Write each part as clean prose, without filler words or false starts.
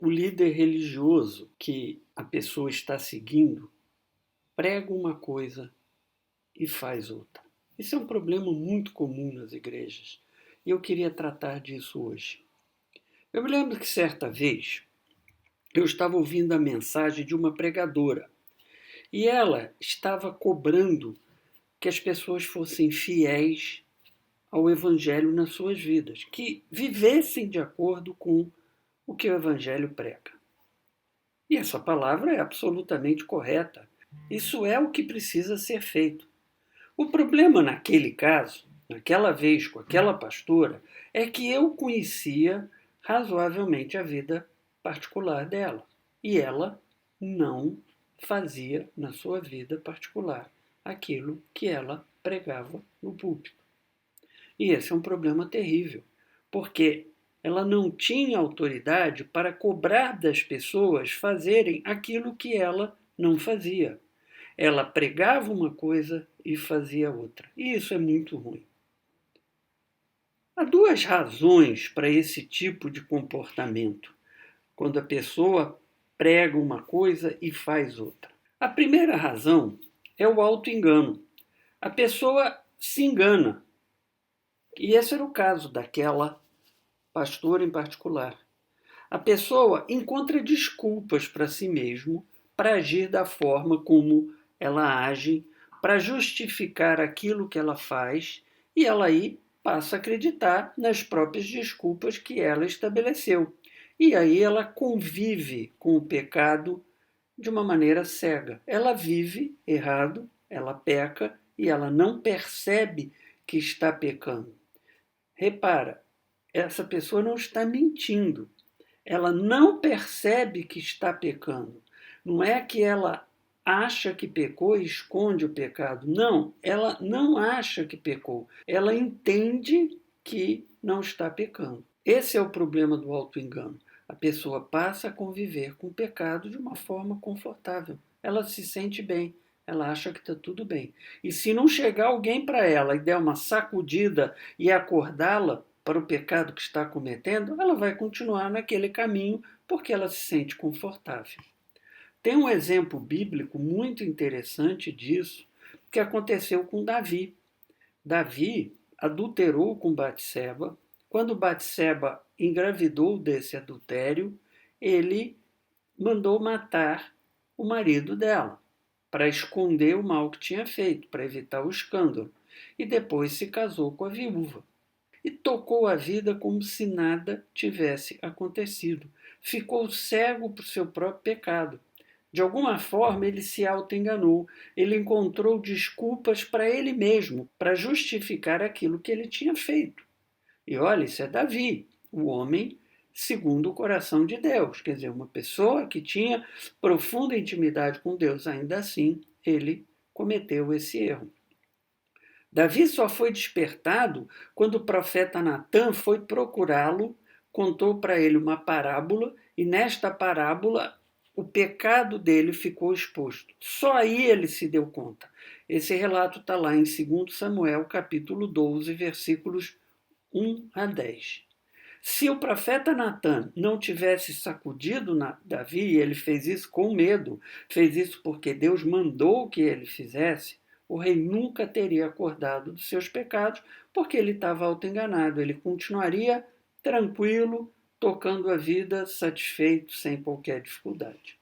o líder religioso que a pessoa está seguindo prega uma coisa e faz outra. Isso é um problema muito comum nas igrejas e eu queria tratar disso hoje. Eu me lembro que certa vez eu estava ouvindo a mensagem de uma pregadora e ela estava cobrando que as pessoas fossem fiéis ao Evangelho nas suas vidas, que vivessem de acordo com o que o Evangelho prega. E essa palavra é absolutamente correta. Isso é o que precisa ser feito. O problema naquele caso, naquela vez com aquela pastora, é que eu conhecia razoavelmente a vida particular dela. E ela não fazia na sua vida particular aquilo que ela pregava no púlpito. E esse é um problema terrível, porque ela não tinha autoridade para cobrar das pessoas fazerem aquilo que ela não fazia. Ela pregava uma coisa e fazia outra. E isso é muito ruim. Há duas razões para esse tipo de comportamento, quando a pessoa prega uma coisa e faz outra. A primeira razão é o auto-engano. A pessoa se engana. E esse era o caso daquela pastora em particular. A pessoa encontra desculpas para si mesmo para agir da forma como ela age, para justificar aquilo que ela faz, e ela aí passa a acreditar nas próprias desculpas que ela estabeleceu. E aí ela convive com o pecado de uma maneira cega. Ela vive errado, ela peca e ela não percebe que está pecando. Repara, essa pessoa não está mentindo. Ela não percebe que está pecando. Não é que ela acha que pecou e esconde o pecado. Não, ela não acha que pecou. Ela entende que não está pecando. Esse é o problema do auto-engano. A pessoa passa a conviver com o pecado de uma forma confortável. Ela se sente bem. Ela acha que está tudo bem. E se não chegar alguém para ela e der uma sacudida e acordá-la para o pecado que está cometendo, ela vai continuar naquele caminho porque ela se sente confortável. Tem um exemplo bíblico muito interessante disso que aconteceu com Davi. Davi adulterou com Batseba. Quando Batseba engravidou desse adultério, ele mandou matar o marido dela para esconder o mal que tinha feito, para evitar o escândalo. E depois se casou com a viúva. E tocou a vida como se nada tivesse acontecido. Ficou cego por seu próprio pecado. De alguma forma, ele se auto-enganou. Ele encontrou desculpas para ele mesmo, para justificar aquilo que ele tinha feito. E olha, isso é Davi, o homem segundo o coração de Deus. Quer dizer, uma pessoa que tinha profunda intimidade com Deus. Ainda assim, ele cometeu esse erro. Davi só foi despertado quando o profeta Natã foi procurá-lo, contou para ele uma parábola, e nesta parábola o pecado dele ficou exposto. Só aí ele se deu conta. Esse relato está lá em 2 Samuel, capítulo 12, versículos 1 a 10. Se o profeta Natã não tivesse sacudido Davi, e ele fez isso com medo, fez isso porque Deus mandou que ele fizesse, o rei nunca teria acordado dos seus pecados, porque ele estava autoenganado. Ele continuaria tranquilo, tocando a vida, satisfeito, sem qualquer dificuldade.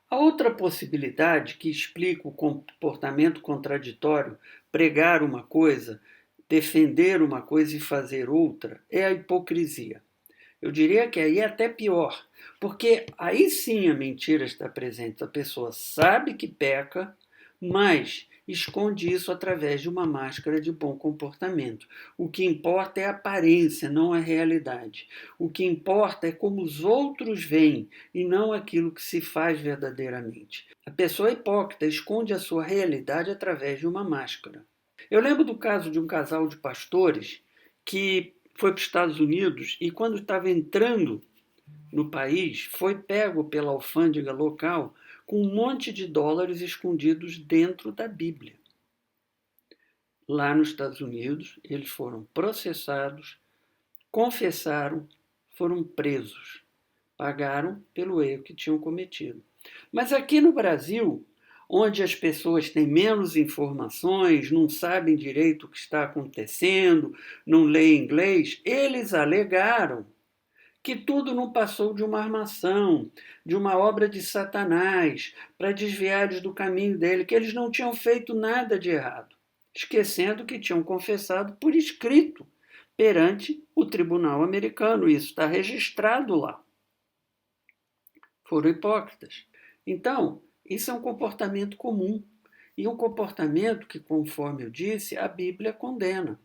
A outra possibilidade que explica o comportamento contraditório, pregar uma coisa, defender uma coisa e fazer outra, é a hipocrisia. Eu diria que aí é até pior, porque aí sim a mentira está presente. A pessoa sabe que peca, mas esconde isso através de uma máscara de bom comportamento. O que importa é a aparência, não a realidade. O que importa é como os outros veem e não aquilo que se faz verdadeiramente. A pessoa hipócrita esconde a sua realidade através de uma máscara. Eu lembro do caso de um casal de pastores que foi para os Estados Unidos e quando estava entrando no país, foi pego pela alfândega local com um monte de dólares escondidos dentro da Bíblia. Lá nos Estados Unidos, eles foram processados, confessaram, foram presos. Pagaram pelo erro que tinham cometido. Mas aqui no Brasil, onde as pessoas têm menos informações, não sabem direito o que está acontecendo, não leem inglês, eles alegaram que tudo não passou de uma armação, de uma obra de Satanás, para desviar-eles do caminho dele, que eles não tinham feito nada de errado, esquecendo que tinham confessado por escrito perante o tribunal americano. Isso está registrado lá. Foram hipócritas. Então, isso é um comportamento comum. E um comportamento que, conforme eu disse, a Bíblia condena.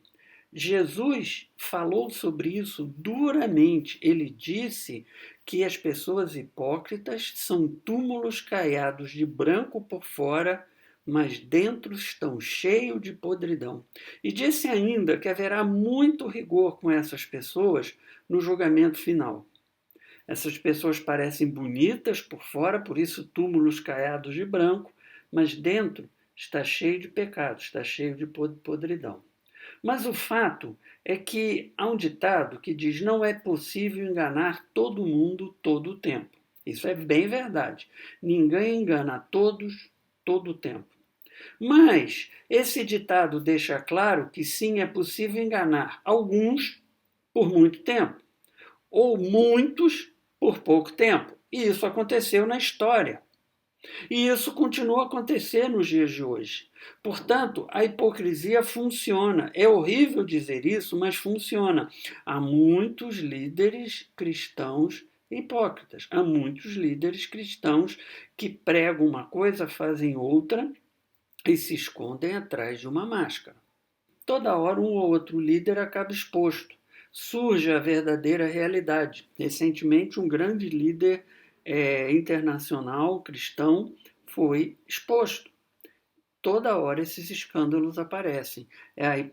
Jesus falou sobre isso duramente. Ele disse que as pessoas hipócritas são túmulos caiados de branco por fora, mas dentro estão cheios de podridão. E disse ainda que haverá muito rigor com essas pessoas no julgamento final. Essas pessoas parecem bonitas por fora, por isso túmulos caiados de branco, mas dentro está cheio de pecado, está cheio de podridão. Mas o fato é que há um ditado que diz: não é possível enganar todo mundo todo o tempo. Isso é bem verdade. Ninguém engana a todos todo o tempo. Mas esse ditado deixa claro que sim, é possível enganar alguns por muito tempo, ou muitos por pouco tempo. E isso aconteceu na história. E isso continua a acontecer nos dias de hoje. Portanto, a hipocrisia funciona. É horrível dizer isso, mas funciona. Há muitos líderes cristãos hipócritas. Há muitos líderes cristãos que pregam uma coisa, fazem outra e se escondem atrás de uma máscara. Toda hora um ou outro líder acaba exposto. Surge a verdadeira realidade. Recentemente, um grande líder internacional cristão foi exposto. Toda hora esses escândalos aparecem.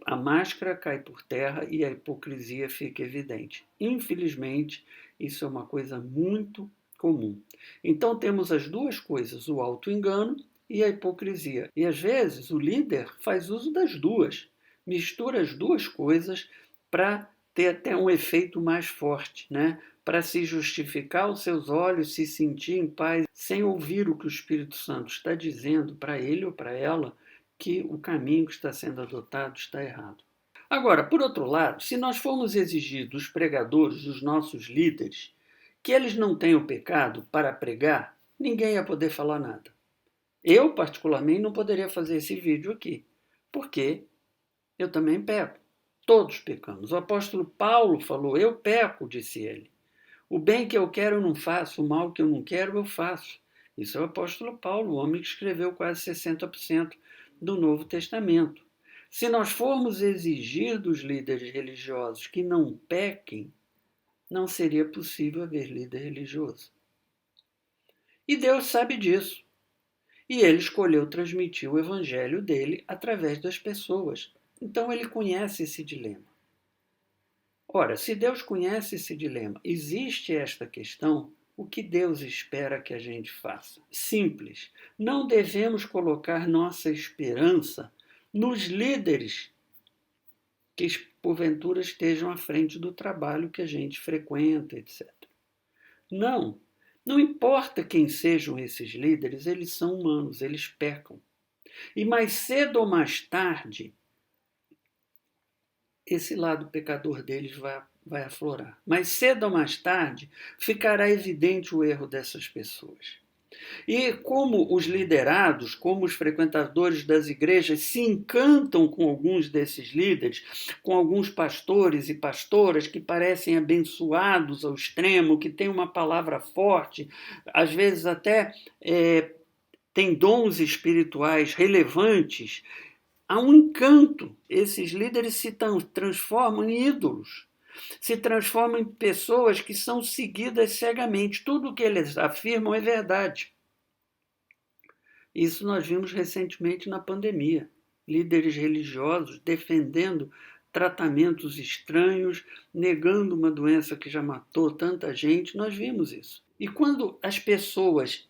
A máscara cai por terra e a hipocrisia fica evidente. Infelizmente, isso é uma coisa muito comum. Então temos as duas coisas, o auto-engano e a hipocrisia. E às vezes o líder faz uso das duas, mistura as duas coisas para ter até um efeito mais forte, né? Para se justificar aos seus olhos, se sentir em paz, sem ouvir o que o Espírito Santo está dizendo para ele ou para ela, que o caminho que está sendo adotado está errado. Agora, por outro lado, se nós formos exigir dos pregadores, dos nossos líderes, que eles não tenham pecado para pregar, ninguém ia poder falar nada. Eu, particularmente, não poderia fazer esse vídeo aqui, porque eu também peco. Todos pecamos. O apóstolo Paulo falou: eu peco, disse ele. O bem que eu quero eu não faço, o mal que eu não quero eu faço. Isso é o apóstolo Paulo, o homem que escreveu quase 60% do Novo Testamento. Se nós formos exigir dos líderes religiosos que não pequem, não seria possível haver líder religioso. E Deus sabe disso. E ele escolheu transmitir o evangelho dele através das pessoas. Então ele conhece esse dilema. Ora, se Deus conhece esse dilema, existe esta questão, o que Deus espera que a gente faça? Simples. Não devemos colocar nossa esperança nos líderes que porventura estejam à frente do trabalho que a gente frequenta, etc. Não. Não importa quem sejam esses líderes, eles são humanos, eles pecam. E mais cedo ou mais tarde, esse lado pecador deles vai aflorar. Mais cedo ou mais tarde, ficará evidente o erro dessas pessoas. E como os liderados, como os frequentadores das igrejas se encantam com alguns desses líderes, com alguns pastores e pastoras que parecem abençoados ao extremo, que têm uma palavra forte, às vezes até têm dons espirituais relevantes, há um encanto. Esses líderes se transformam em ídolos, se transformam em pessoas que são seguidas cegamente. Tudo o que eles afirmam é verdade. Isso nós vimos recentemente na pandemia. Líderes religiosos defendendo tratamentos estranhos, negando uma doença que já matou tanta gente. Nós vimos isso. E quando as pessoas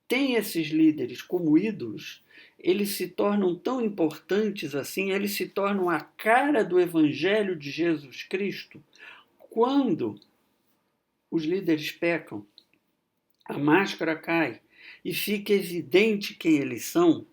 têm esses líderes como ídolos, eles se tornam tão importantes assim, eles se tornam a cara do Evangelho de Jesus Cristo, quando os líderes pecam, a máscara cai e fica evidente quem eles são,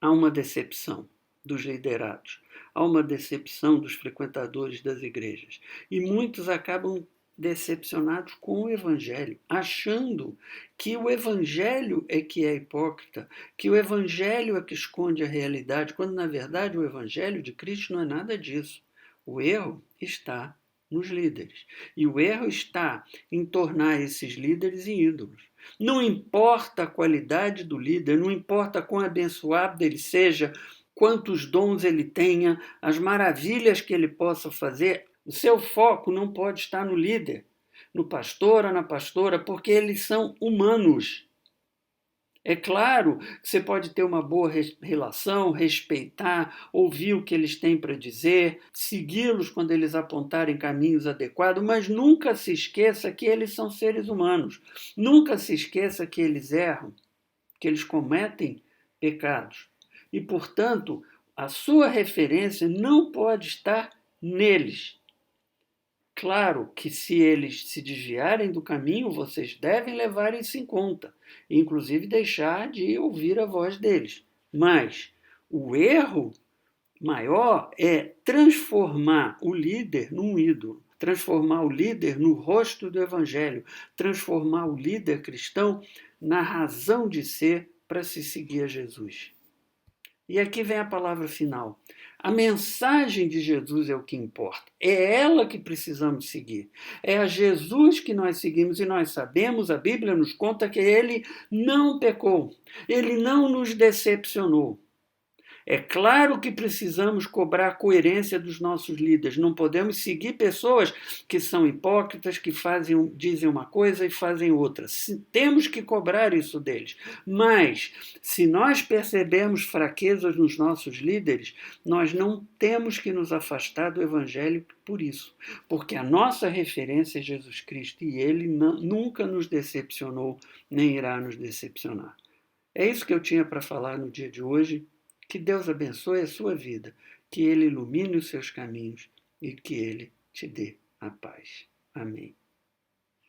há uma decepção dos liderados, há uma decepção dos frequentadores das igrejas. E muitos acabam decepcionados com o Evangelho, achando que o Evangelho é que é hipócrita, que o Evangelho é que esconde a realidade, quando na verdade o Evangelho de Cristo não é nada disso. O erro está nos líderes. E o erro está em tornar esses líderes em ídolos. Não importa a qualidade do líder, não importa quão abençoado ele seja, quantos dons ele tenha, as maravilhas que ele possa fazer, o seu foco não pode estar no líder, no pastor ou na pastora, porque eles são humanos. É claro que você pode ter uma boa relação, respeitar, ouvir o que eles têm para dizer, segui-los quando eles apontarem caminhos adequados, mas nunca se esqueça que eles são seres humanos. Nunca se esqueça que eles erram, que eles cometem pecados. E, portanto, a sua referência não pode estar neles. Claro que se eles se desviarem do caminho, vocês devem levar isso em conta, inclusive deixar de ouvir a voz deles. Mas o erro maior é transformar o líder num ídolo, transformar o líder no rosto do Evangelho, transformar o líder cristão na razão de ser para se seguir a Jesus. E aqui vem a palavra final. A mensagem de Jesus é o que importa. É ela que precisamos seguir. É a Jesus que nós seguimos e nós sabemos, a Bíblia nos conta que ele não pecou. Ele não nos decepcionou. É claro que precisamos cobrar a coerência dos nossos líderes. Não podemos seguir pessoas que são hipócritas, que dizem uma coisa e fazem outra. Temos que cobrar isso deles. Mas, se nós percebermos fraquezas nos nossos líderes, nós não temos que nos afastar do Evangelho por isso. Porque a nossa referência é Jesus Cristo e ele nunca nos decepcionou, nem irá nos decepcionar. É isso que eu tinha para falar no dia de hoje. Que Deus abençoe a sua vida, que Ele ilumine os seus caminhos e que Ele te dê a paz. Amém.